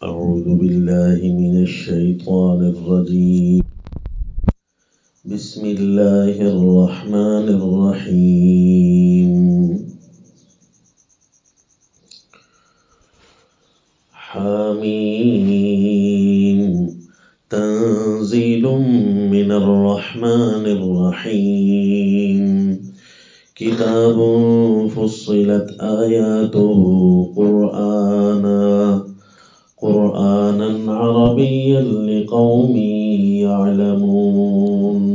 أعوذ بالله من الشيطان الرجيم. بسم الله الرحمن الرحيم. حميم تنزيل من الرحمن الرحيم. كتاب فصلت آياته قرآنا عربيا لقوم يعلمون.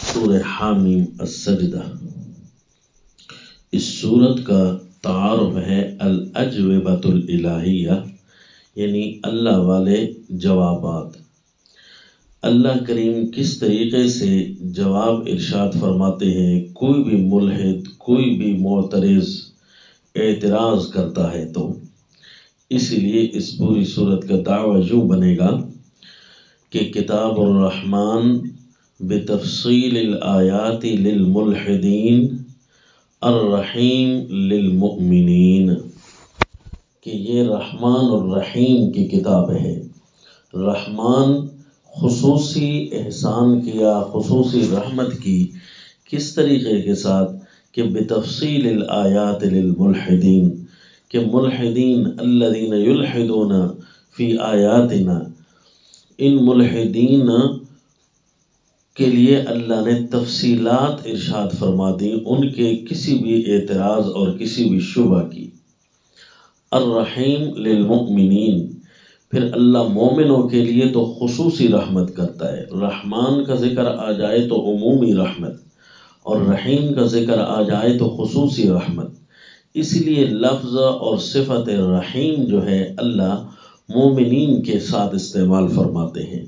سورہ حامیم السجدہ. اس سورت کا تعارف ہے الاجوبۃ الالہیہ، یعنی اللہ والے جوابات. اللہ کریم کس طریقے سے جواب ارشاد فرماتے ہیں. کوئی بھی ملحد، کوئی بھی معترض اعتراض کرتا ہے تو اسی لیے اس پوری صورت کا دعویٰ یوں بنے گا کہ کتاب الرحمن بتفصیل الآیات للملحدین الرحیم للمؤمنین، کہ یہ رحمان اور رحیم کی کتاب ہے. رحمان خصوصی احسان کیا، خصوصی رحمت کی کس طریقے کے ساتھ کہ بتفصیل الآیات للملحدین، کہ ملحدین الذین یلحدون فی آیاتنا، ان ملحدین کے لیے اللہ نے تفصیلات ارشاد فرما دی ان کے کسی بھی اعتراض اور کسی بھی شبہ کی. الرحیم للمؤمنین، پھر اللہ مومنوں کے لیے تو خصوصی رحمت کرتا ہے. رحمان کا ذکر آ جائے تو عمومی رحمت، اور رحیم کا ذکر آ جائے تو خصوصی رحمت. اس لیے لفظ اور صفت رحیم جو ہے اللہ مومنین کے ساتھ استعمال فرماتے ہیں.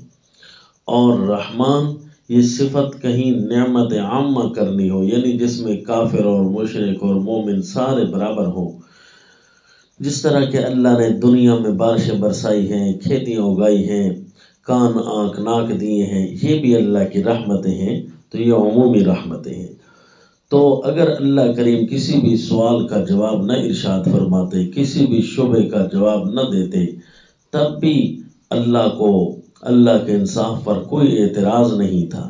اور رحمان یہ صفت کہیں نعمت عامہ کرنی ہو، یعنی جس میں کافر اور مشرک اور مومن سارے برابر ہوں. جس طرح کہ اللہ نے دنیا میں بارشیں برسائی ہیں، کھیتیاں اگائی ہیں، کان آنکھ ناک دیے ہیں، یہ بھی اللہ کی رحمتیں ہیں. تو یہ عمومی رحمتیں ہیں. تو اگر اللہ کریم کسی بھی سوال کا جواب نہ ارشاد فرماتے، کسی بھی شبے کا جواب نہ دیتے، تب بھی اللہ کے انصاف پر کوئی اعتراض نہیں تھا،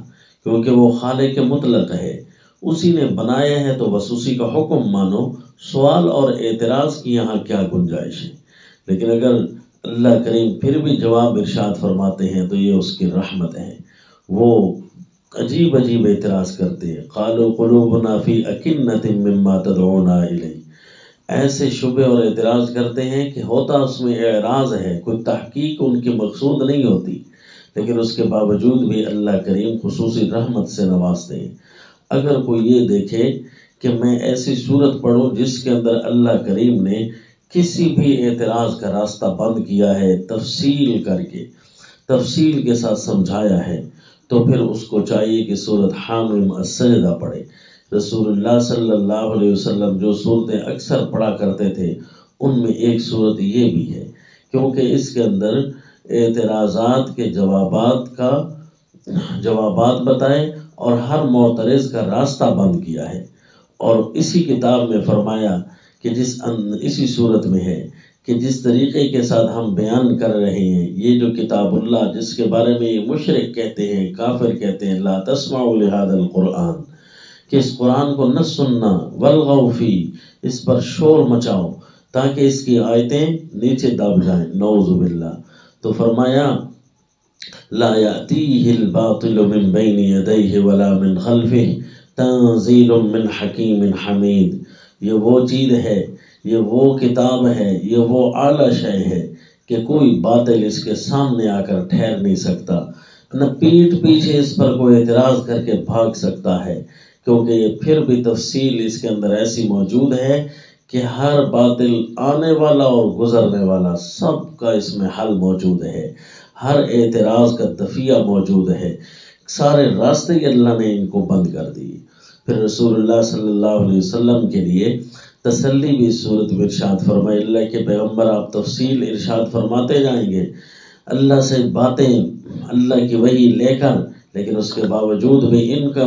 کیونکہ وہ خالق مطلق ہے. اسی نے بنایا ہے تو بس اسی کا حکم مانو. سوال اور اعتراض کی یہاں کیا گنجائش ہے. لیکن اگر اللہ کریم پھر بھی جواب ارشاد فرماتے ہیں تو یہ اس کی رحمت ہے. وہ عجیب اعتراض کرتے ہیں. قالوا قلوبنا فی اکنۃ مما تدعونا الیہ، ایسے شبے اور اعتراض کرتے ہیں کہ ہوتا اس میں اعراض ہے، کوئی تحقیق ان کی مقصود نہیں ہوتی، لیکن اس کے باوجود بھی اللہ کریم خصوصی رحمت سے نوازتے ہیں. اگر کوئی یہ دیکھے کہ میں ایسی صورت پڑھوں جس کے اندر اللہ کریم نے کسی بھی اعتراض کا راستہ بند کیا ہے، تفصیل کر کے تفصیل کے ساتھ سمجھایا ہے، تو پھر اس کو چاہیے کہ سورۃ حامیم السجدہ پڑھے. رسول اللہ صلی اللہ علیہ وسلم جو صورتیں اکثر پڑھا کرتے تھے ان میں ایک صورت یہ بھی ہے، کیونکہ اس کے اندر اعتراضات کے جوابات بتائے اور ہر معترض کا راستہ بند کیا ہے. اور اسی کتاب میں فرمایا کہ اسی صورت میں ہے کہ جس طریقے کے ساتھ ہم بیان کر رہے ہیں، یہ جو کتاب اللہ جس کے بارے میں یہ مشرک کہتے ہیں، کافر کہتے ہیں لا تسمعوا لهذا القرآن، کہ اس قرآن کو نہ سننا، والغوا فیہ، اس پر شور مچاؤ تاکہ اس کی آیتیں نیچے دب جائیں، نعوذ باللہ. تو فرمایا لا یأتیہ الباطل من بین یدیہ ولا من خلفہ تنزیل من حکیم حمید. یہ وہ چیز ہے، یہ وہ کتاب ہے، یہ وہ اعلیٰ شے ہے کہ کوئی باطل اس کے سامنے آ کر ٹھہر نہیں سکتا، نہ پیٹھ پیچھے اس پر کوئی اعتراض کر کے بھاگ سکتا ہے، کیونکہ یہ پھر بھی تفصیل اس کے اندر ایسی موجود ہے کہ ہر باطل آنے والا اور گزرنے والا سب کا اس میں حل موجود ہے. ہر اعتراض کا دفیہ موجود ہے. سارے راستے اللہ نے ان کو بند کر دیے. پھر رسول اللہ صلی اللہ علیہ وسلم کے لیے تسلی بھی اس صورت میں ارشاد فرمائے. اللہ کے پیغمبر آپ تفصیل ارشاد فرماتے جائیں گے، اللہ سے باتیں اللہ کی وحی لے کر، لیکن اس کے باوجود بھی ان کا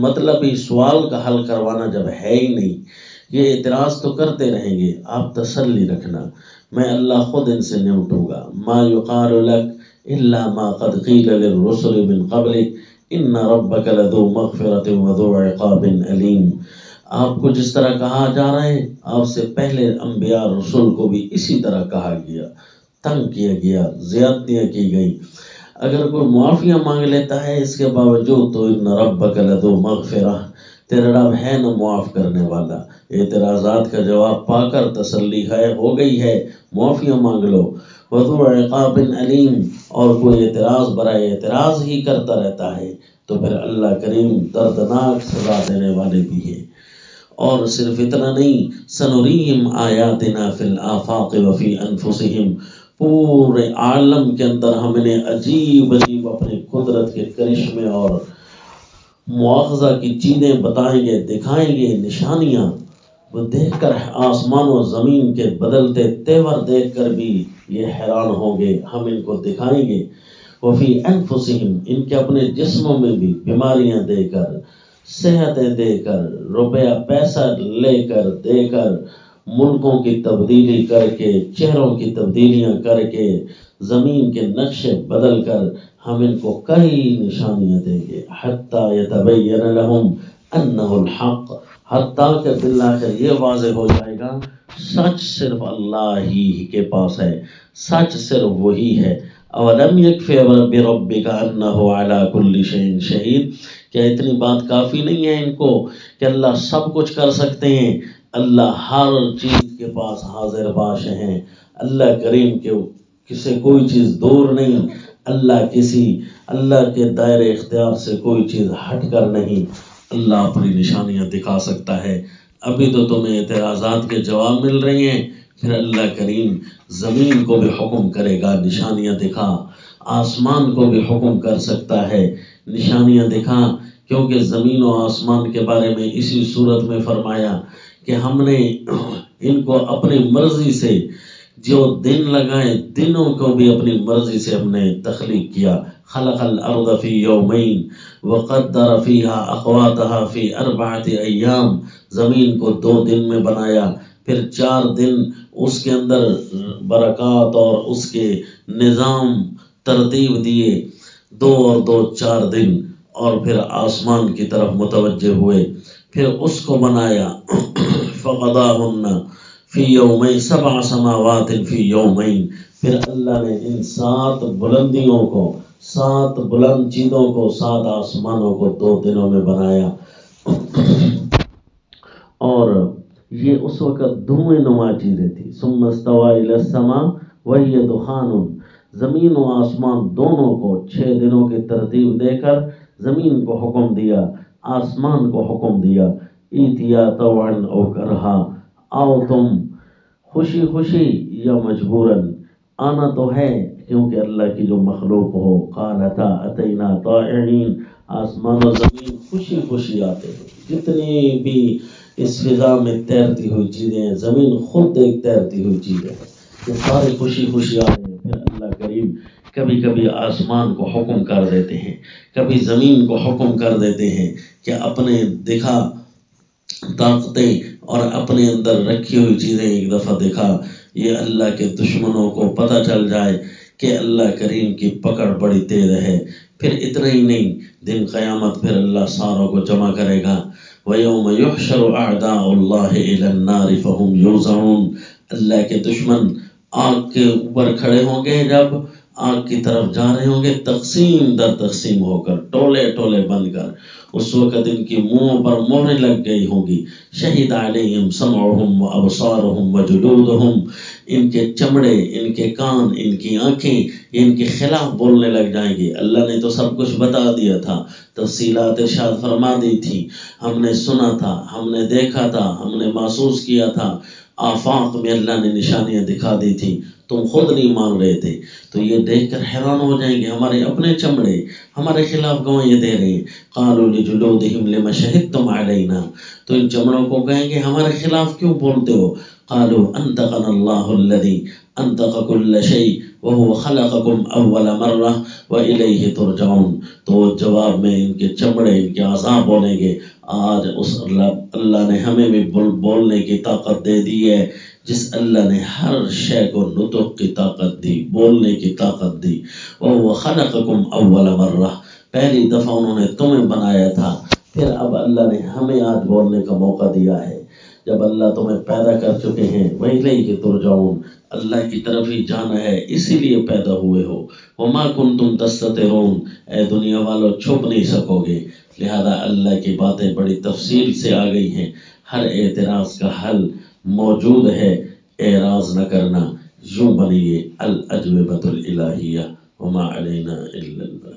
مطلبی سوال کا حل کروانا جب ہے ہی نہیں، یہ اعتراض تو کرتے رہیں گے، آپ تسلی رکھنا، میں اللہ خود ان سے نمٹوں گا۔ ما یقال لک الا ما قد قیل للرسل من قبلک ان ربک لذو مغفرۃ وذو عقاب علیم۔ آپ کو جس طرح کہا جا رہا ہے، آپ سے پہلے انبیاء رسول کو بھی اسی طرح کہا گیا، تنگ کیا گیا، زیادتیاں کی گئی۔ اگر کوئی معافیاں مانگ لیتا ہے اس کے باوجود تو ان ربک لذو مغفرہ، تیرا رب ہے نا معاف کرنے والا۔ اعتراضات کا جواب پا کر تسلی ہو گئی ہے، معافیاں مانگ لو۔ وذو عقاب علیم، اور کوئی اعتراض برائے اعتراض ہی کرتا رہتا ہے تو پھر اللہ کریم دردناک سزا دینے والے بھی ہے۔ اور صرف اتنا نہیں، سنریم آیاتنا فی الآفاق وفی انفسہم، پورے عالم کے اندر ہم نے عجیب عجیب اپنی قدرت کے کرشمے اور مواخذہ کی چیزیں بتائیں گے، دکھائیں گے، نشانیاں وہ دیکھ کر آسمان و زمین کے بدلتے تیور دیکھ کر بھی یہ حیران ہوں گے، ہم ان کو دکھائیں گے۔ وفی انفسہم، ان کے اپنے جسموں میں بھی بیماریاں دے کر، صحتیں دے کر، روپیہ پیسہ لے کر دے کر، ملکوں کی تبدیلی کر کے، چہروں کی تبدیلیاں کر کے، زمین کے نقشے بدل کر ہم ان کو کئی نشانیاں دیں گے۔ حتیٰ یتبین لہم انہ الحق، حتیٰ کہ بالآخر یہ واضح ہو جائے گا سچ صرف اللہ ہی کے پاس ہے، سچ صرف وہی ہے۔ اولم یکفی بربک انہ علی کل شیء شہید، کیا اتنی بات کافی نہیں ہے ان کو کہ اللہ سب کچھ کر سکتے ہیں، اللہ ہر چیز کے پاس حاضر باش ہیں، اللہ کریم کے سے کوئی چیز دور نہیں، اللہ کے دائرے اختیار سے کوئی چیز ہٹ کر نہیں، اللہ اپنی نشانیاں دکھا سکتا ہے۔ ابھی تو تمہیں اعتراضات کے جواب مل رہے ہیں، پھر اللہ کریم زمین کو بھی حکم کرے گا نشانیاں دکھا، آسمان کو بھی حکم کر سکتا ہے نشانیاں دکھا، کیونکہ زمین و آسمان کے بارے میں اسی صورت میں فرمایا کہ ہم نے ان کو اپنی مرضی سے جو دن لگائے، دنوں کو بھی اپنی مرضی سے ہم نے تخلیق کیا۔ خلق الارض فی یومین وقدر فیہا اقواتہا فی 4 ایام، زمین کو 2 دن میں بنایا، پھر 4 دن اس کے اندر برکات اور اس کے نظام ترتیب دیے، 2 اور 2 4 دن، اور پھر آسمان کی طرف متوجہ ہوئے، پھر اس کو بنایا۔ فقضاہن فی یومین 7 سماوات فی یومین، پھر اللہ نے ان 7 بلندیوں کو، 7 بلند چیزوں کو، 7 آسمانوں کو 2 دنوں میں بنایا۔ اور یہ اس وقت دھوئیں نما چیزیں تھیں۔ ثم استوی الی السماء وہی دخان، زمین و آسمان دونوں کو 6 دنوں کی ترتیب دے کر زمین کو حکم دیا، آسمان کو حکم دیا، ایتیا طوعا او کرہا، آؤ تم خوشی خوشی یا مجبوراً، آنا تو ہے کیونکہ اللہ کی جو مخلوق ہو۔ قالتا اتینا طائعین، آسمان و زمین خوشی خوشی آتے ہیں، جتنی بھی اس فضا میں تیرتی ہوئی چیزیں ہیں، زمین خود ایک تیرتی ہوئی چیز ہے، یہ سارے خوشی خوشی آتے ہیں۔ پھر اللہ کریم کبھی کبھی آسمان کو حکم کر دیتے ہیں، کبھی زمین کو حکم کر دیتے ہیں کہ اپنے دکھا طاقتیں اور اپنے اندر رکھی ہوئی چیزیں ایک دفعہ دکھا، یہ اللہ کے دشمنوں کو پتہ چل جائے کہ اللہ کریم کی پکڑ بڑی تیز ہے۔ پھر اتنا ہی نہیں، دن قیامت پھر اللہ ساروں کو جمع کرے گا۔ وَيَوْمَ يُحْشَرُ أَعْدَاءُ اللَّهِ إِلَى النَّارِ فَهُمْ يُوزَعُونَ، اللہ کے دشمن آگ کے اوپر کھڑے ہوں گے، جب آگ کی طرف جا رہے ہوں گے، تقسیم در تقسیم ہو کر، ٹولے ٹولے بن کر، اس وقت ان کی منہوں پر مہریں لگ گئی ہوں گی۔ شہد علیہم سمعہم وابصارہم وجلودہم، ان کے چمڑے، ان کے کان، ان کی آنکھیں ان کے خلاف بولنے لگ جائیں گی۔ اللہ نے تو سب کچھ بتا دیا تھا، تفصیلات ارشاد فرما دی تھی، ہم نے سنا تھا، ہم نے دیکھا تھا، ہم نے محسوس کیا تھا، آفاق میں اللہ نے نشانیاں دکھا دی تھی، تم خود نہیں مان رہے تھے۔ تو یہ دیکھ کر حیران ہو جائیں گے، ہمارے اپنے چمڑے ہمارے خلاف گواہی دے رہے ہیں۔ قالوا لجلودہم لم شہدتم علینا، تو ان چمڑوں کو کہیں گے ہمارے خلاف کیوں بولتے ہو؟ قالوا انطقنا اللہ الذی انطق کل شیء وهو خلقکم اول مرہ والیہ ترجعون، تو جواب میں ان کے چمڑے، ان کے اعضاء بولیں گے آج اس اللہ نے ہمیں بھی بولنے کی طاقت دے دی ہے، جس اللہ نے ہر شے کو نطق کی طاقت دی، بولنے کی طاقت دی۔ وَهُوَ خَلَقَكُمْ أَوَّلَ مَرَّةٍ، پہلی دفعہ انہوں نے تمہیں بنایا تھا، پھر اب اللہ نے ہمیں آج بولنے کا موقع دیا ہے۔ جب اللہ تمہیں پیدا کر چکے ہیں، وَإِلَيْهِ تُرْجَعُونَ، اللہ کی طرف ہی جانا ہے، اسی لیے پیدا ہوئے ہو۔ وَمَا كُنْتُمْ تَسْتَتِرُونَ، اے دنیا والو چھپ نہیں سکو گے۔ لہذا اللہ کی باتیں بڑی تفصیل سے آ گئی ہیں، ہر اعتراض کا حل موجود ہے، اعراض نہ کرنا۔ یوں بنیے الاجوبۃ الالہیہ، وما علینا الا البلاغ۔